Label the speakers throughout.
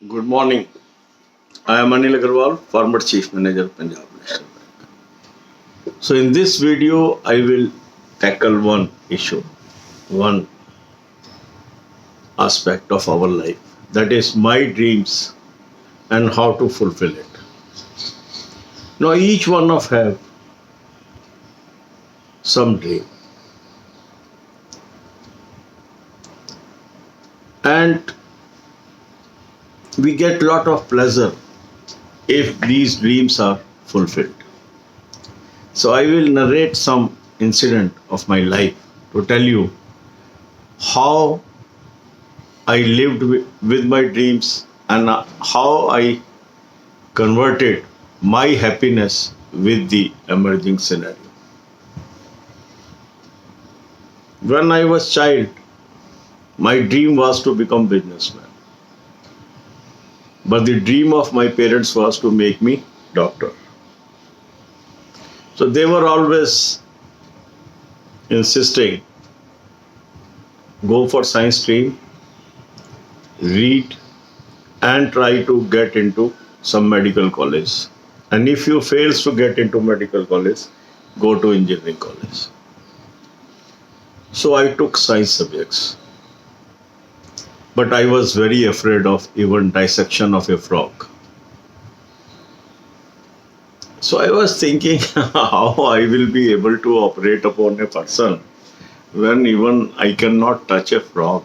Speaker 1: Good morning. I am Anil Agarwal, former Chief Manager, Punjab National Bank. So, in this video, I will tackle one issue, one aspect of our life, that is my dreams and how to fulfill it. Now, each one of have some dream, and we get lot of pleasure if these dreams are fulfilled. So I will narrate some incident of my life to tell you how I lived with my dreams and how I converted my happiness with the emerging scenario. When I was child, my dream was to become businessman. But the dream of my parents was to make me doctor. So they were always insisting, go for science stream, read and try to get into some medical college. And if you fails to get into medical college, go to engineering college. So I took science subjects. But I was very afraid of even dissection of a frog. So I was thinking how I will be able to operate upon a person when even I cannot touch a frog.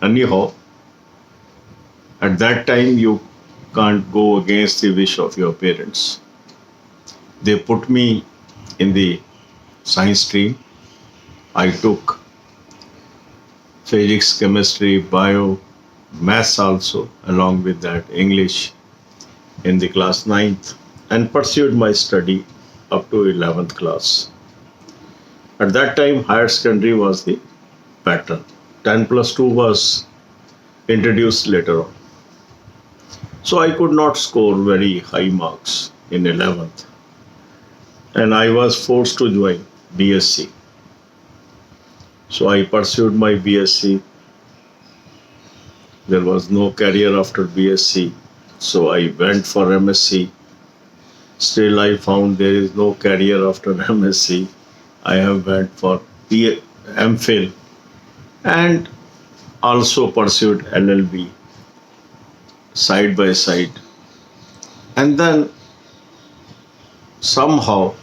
Speaker 1: Anyhow, at that time you can't go against the wish of your parents. They put me in the science stream. I took physics, chemistry, bio, maths also, along with that English in the class 9th, and pursued my study up to 11th class. At that time, higher secondary was the pattern. 10 plus 2 was introduced later on. So I could not score very high marks in 11th. And I was forced to join BSc. So I pursued my BSc. There was no career after BSc. So I went for MSc. Still I found there is no career after MSc. I have went for MPhil and also pursued LLB side by side. And then somehow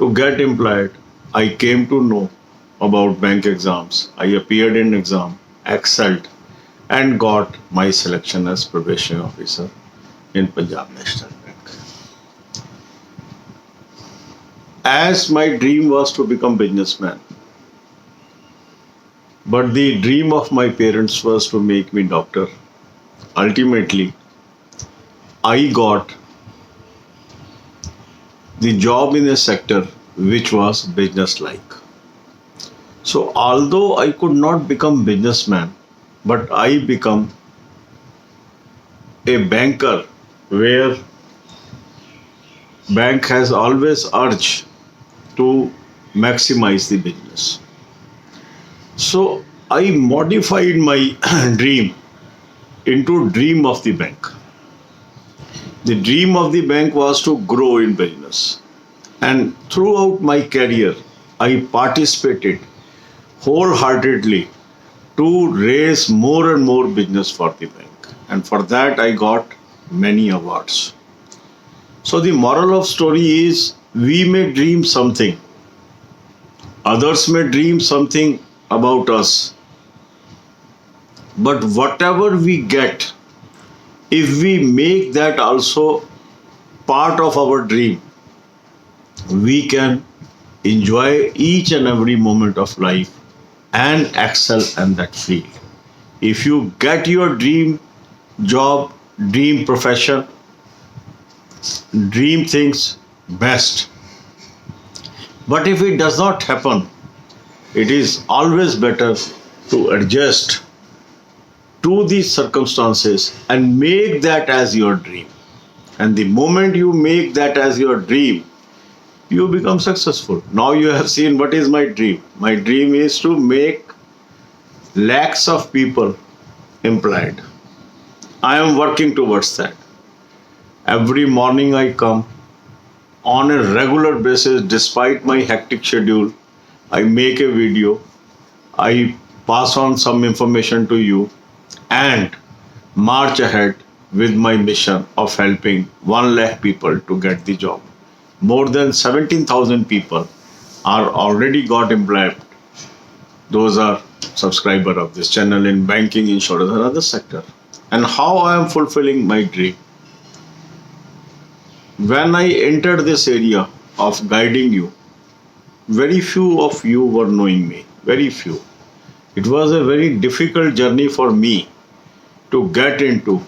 Speaker 1: to get employed, I came to know about bank exams. I appeared in exam, excelled, and got my selection as probation officer in Punjab National Bank. As my dream was to become businessman, but the dream of my parents was to make me doctor. Ultimately, I got the job in a sector which was business-like. So although I could not become businessman, but I become a banker where bank has always urged to maximize the business. So I modified my dream into dream of the bank. The dream of the bank was to grow in business. And throughout my career, I participated wholeheartedly to raise more and more business for the bank. And for that, I got many awards. So the moral of story is, we may dream something. Others may dream something about us. But whatever we get, if we make that also part of our dream, we can enjoy each and every moment of life and excel in that field. If you get your dream job, dream profession, dream things best. But if it does not happen, it is always better to adjust to these circumstances and make that as your dream. And the moment you make that as your dream, you become successful. Now you have seen what is my dream. My dream is to make lakhs of people employed. I am working towards that. Every morning I come on a regular basis, despite my hectic schedule. I make a video, I pass on some information to you, and march ahead with my mission of helping 1 lakh people to get the job. More than 17,000 people are already got employed. Those are subscriber of this channel in banking, insurance, and other sector. And how I am fulfilling my dream. When I entered this area of guiding you, very few of you were knowing me. Very few. It was a very difficult journey for me to get into,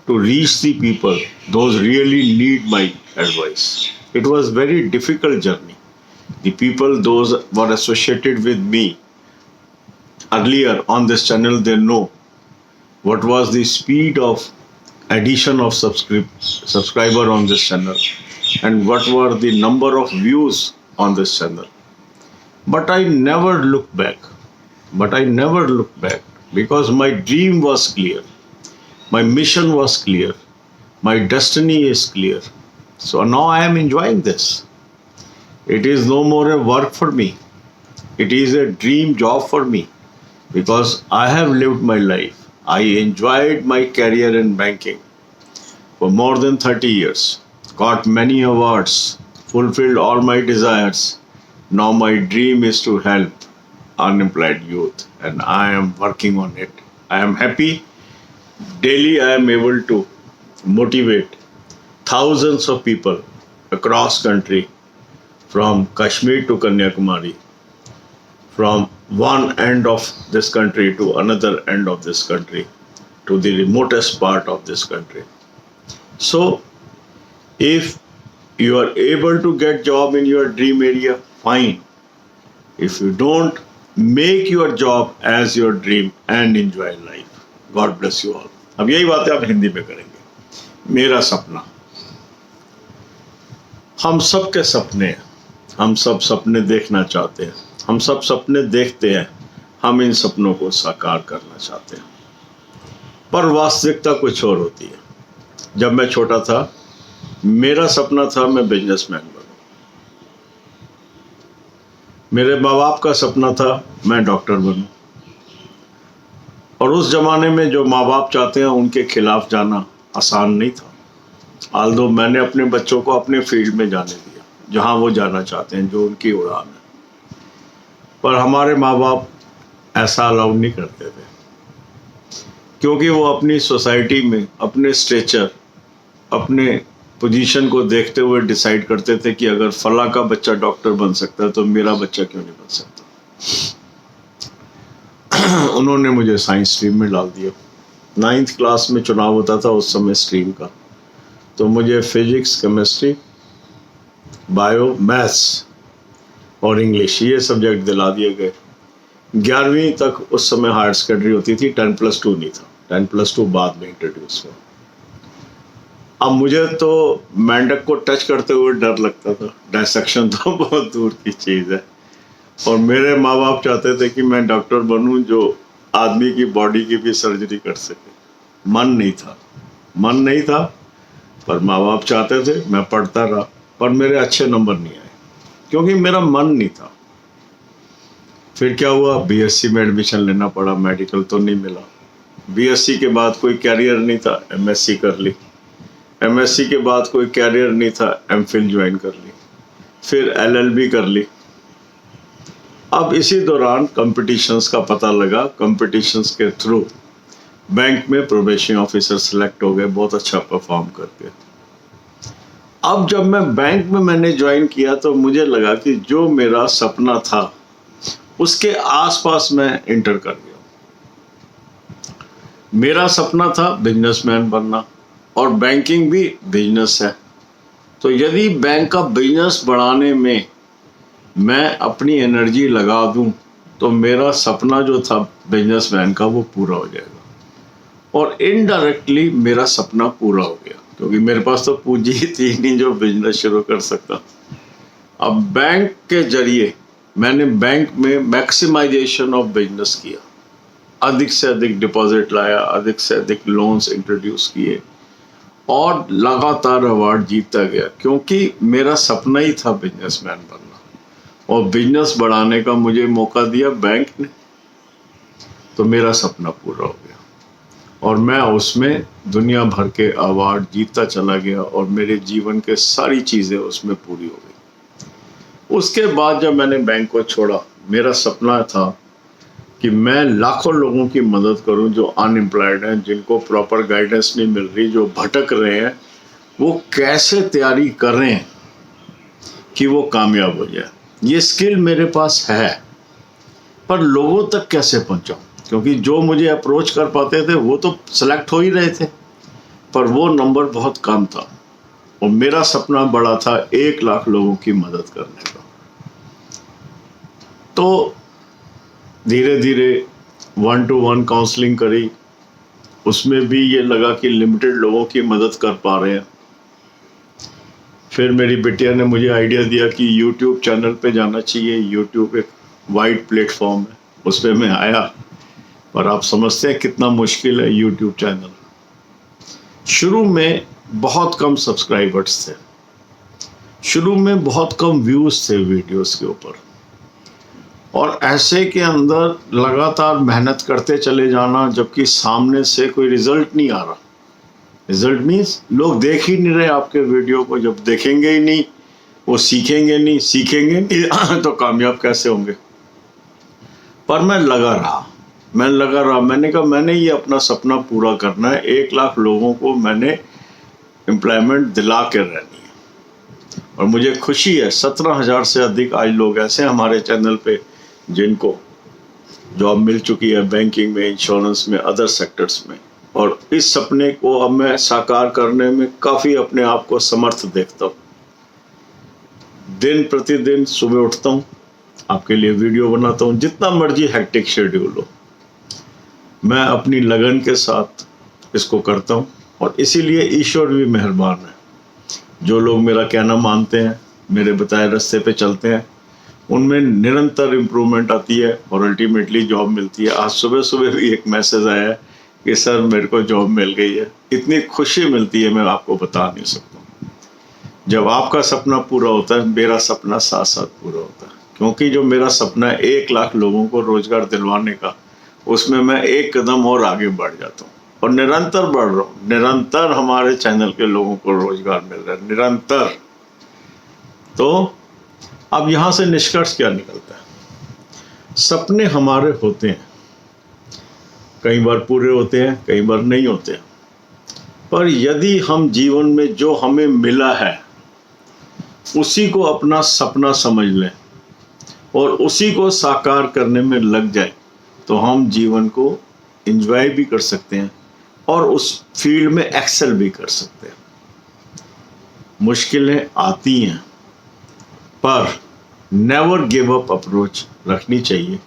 Speaker 1: to reach the people, those really need my advice. It was very difficult journey. The people, those were associated with me earlier on this channel, they know what was the speed of addition of subscriber on this channel and what were the number of views on this channel. But I never looked back. Because my dream was clear. My mission was clear. My destiny is clear. So now I am enjoying this. It is no more a work for me. It is a dream job for me because I have lived my life. I enjoyed my career in banking for more than 30 years, got many awards, fulfilled all my desires. Now my dream is to help unemployed youth, and I am working on it. I am happy. Daily I am able to motivate thousands of people across country, from Kashmir to Kanyakumari, from one end of this country to another end of this country, to the remotest part of this country. So if you are able to get job in your dream area, fine. If you don't, make your job as your dream and enjoy life. God bless you all. अब यही बातें आप हिंदी में करेंगे. मेरा सपना, हम सब के सपने हैं. हम सब सपने देखना चाहते हैं. हम सब सपने देखते हैं. हम इन सपनों को साकार करना चाहते हैं. पर वास्तविकता कुछ और होती है. जब मैं छोटा था, मेरा सपना था मैं बिजनेसमैन बनूं. मेरे माँ बाप का सपना था मैं डॉक्टर बनूं. और उस जमाने में जो माँ बाप चाहते हैं उनके खिलाफ जाना आसान नहीं था. आल्दो मैंने अपने बच्चों को अपने फील्ड में जाने दिया, जहाँ वो जाना चाहते हैं, जो उनकी उड़ान है. पर हमारे माँ बाप ऐसा अलाउ नहीं करते थे, क्योंकि वो अपनी सोसाइटी में अपने स्ट्रेचर, अपने पोजीशन को देखते हुए डिसाइड करते थे कि अगर फला का बच्चा डॉक्टर बन सकता है तो मेरा बच्चा क्यों नहीं बन सकता. उन्होंने मुझे साइंस स्ट्रीम में डाल दिया. 9th क्लास में चुनाव होता था उस समय स्ट्रीम का, तो मुझे फिजिक्स, केमिस्ट्री, बायो, मैथ्स और इंग्लिश ये सब्जेक्ट दिला दिए गए. 11वीं तक उस समय हायर सेकेंडरी होती थी, 10+2 नहीं था. 10+2 बाद में इंट्रोड्यूस हुआ. अब मुझे तो मेंढक को टच करते हुए डर लगता था. डायसेक्शन तो बहुत दूर की चीज़ है. और मेरे माँ बाप चाहते थे कि मैं डॉक्टर बनूं जो आदमी की बॉडी की भी सर्जरी कर सके. मन नहीं था, पर माँ बाप चाहते थे. मैं पढ़ता रहा, पर मेरे अच्छे नंबर नहीं आए क्योंकि मेरा मन नहीं था. फिर क्या हुआ, बीएससी में एडमिशन लेना पड़ा. मेडिकल तो नहीं मिला. बीएससी के बाद कोई कैरियर नहीं था, एमएससी कर ली. एमएससी के बाद कोई कैरियर नहीं था, एमफिल ज्वाइन कर ली. फिर एलएलबी कर ली. अब इसी दौरान कंपटीशंस का पता लगा. कंपटीशंस के थ्रू बैंक में प्रोबेशनरी ऑफिसर सेलेक्ट हो गए, बहुत अच्छा परफॉर्म करके. अब जब मैं बैंक में मैंने ज्वाइन किया तो मुझे लगा कि जो मेरा सपना था उसके आसपास मैं इंटर कर गया. मेरा सपना था बिजनेसमैन बनना, और बैंकिंग भी बिजनेस है. तो यदि बैंक का बिजनेस बढ़ाने में मैं अपनी एनर्जी लगा दूं तो मेरा सपना जो था बिजनेसमैन का वो पूरा हो जाएगा. और इनडायरेक्टली मेरा सपना पूरा हो गया, क्योंकि मेरे पास तो पूंजी थी नहीं जो बिजनेस शुरू कर सकता. अब बैंक के जरिए मैंने बैंक में मैक्सिमाइजेशन ऑफ बिजनेस किया. अधिक से अधिक डिपॉजिट लाया, अधिक से अधिक लोन्स इंट्रोड्यूस किए और लगातार अवार्ड जीतता गया, क्योंकि मेरा सपना ही था बिजनेसमैन बनना। और बिजनेस बढ़ाने का मुझे मौका दिया बैंक ने, तो मेरा सपना पूरा हो गया और मैं उसमें दुनिया भर के अवार्ड जीतता चला गया और मेरे जीवन के सारी चीज़ें उसमें पूरी हो गई। उसके बाद जब मैंने बैंक को छोड़ा, मेरा सपना था कि मैं लाखों लोगों की मदद करूं जो अनएम्प्लॉयड हैं, जिनको प्रॉपर गाइडेंस नहीं मिल रही, जो भटक रहे हैं, वो कैसे तैयारी कर रहे हैं कि वो कामयाब हो जाए। ये स्किल मेरे पास है, पर लोगों तक कैसे पहुंचाऊं, क्योंकि जो मुझे अप्रोच कर पाते थे वो तो सेलेक्ट हो ही रहे थे, पर वो नंबर बहुत कम था। और मेरा सपना बड़ा था 1 लाख लोगों की मदद करने का। तो धीरे धीरे 1-to-1 काउंसलिंग करी, उसमें भी ये लगा कि लिमिटेड लोगों की मदद कर पा रहे हैं। फिर मेरी बिटिया ने मुझे आइडिया दिया कि यूट्यूब चैनल पे जाना चाहिए। यूट्यूब एक वाइड प्लेटफॉर्म है, उस पर मैं आया, पर आप समझते हैं कितना मुश्किल है यूट्यूब चैनल। शुरू में बहुत कम सब्सक्राइबर्स थे, शुरू में बहुत कम व्यूज़ थे वीडियोस के ऊपर, और ऐसे के अंदर लगातार मेहनत करते चले जाना, जबकि सामने से कोई रिजल्ट नहीं आ रहा। रिजल्ट मीन्स लोग देख ही नहीं रहे आपके वीडियो को। जब देखेंगे ही नहीं, वो सीखेंगे नहीं तो कामयाब कैसे होंगे। पर मैं लगा रहा, मैंने कहा मैंने ये अपना सपना पूरा करना है। 1 लाख लोगों को मैंने एम्प्लॉयमेंट दिला के रहनी है। और मुझे खुशी है 17,000 से अधिक आज लोग ऐसे हमारे चैनल पे जिनको जॉब मिल चुकी है, बैंकिंग में, इंश्योरेंस में, अदर सेक्टर्स में। और इस सपने को अब मैं साकार करने में काफ़ी अपने आप को समर्थ देखता हूँ। दिन प्रतिदिन सुबह उठता हूँ, आपके लिए वीडियो बनाता हूँ, जितना मर्जी हेक्टिक शेड्यूल हो, मैं अपनी लगन के साथ इसको करता हूँ। और इसीलिए ईश्वर भी मेहरबान है। जो लोग मेरा कहना मानते हैं, मेरे बताए रास्ते पे चलते हैं, उनमें निरंतर इम्प्रूवमेंट आती है और अल्टीमेटली जॉब मिलती है। आज सुबह सुबह भी एक मैसेज आया है कि सर मेरे को जॉब मिल गई है। इतनी खुशी मिलती है, मैं आपको बता नहीं सकता। जब आपका सपना पूरा होता है, मेरा सपना साथ साथ पूरा होता है, क्योंकि जो मेरा सपना है 1 लाख लोगों को रोजगार दिलवाने का, उसमें मैं एक कदम और आगे बढ़ जाता हूँ और निरंतर बढ़ रहा हूँ। निरंतर हमारे चैनल के लोगों को रोजगार मिल रहा है, निरंतर। तो अब यहाँ से निष्कर्ष क्या निकलता है? सपने हमारे होते हैं, कई बार पूरे होते हैं, कई बार नहीं होते हैं, पर यदि हम जीवन में जो हमें मिला है उसी को अपना सपना समझ लें और उसी को साकार करने में लग जाए, तो हम जीवन को एंजॉय भी कर सकते हैं और उस फील्ड में एक्सेल भी कर सकते हैं। मुश्किलें आती हैं, पर नेवर गिव अप अप्रोच रखनी चाहिए।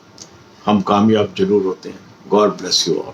Speaker 1: हम कामयाब जरूर होते हैं। God bless you all.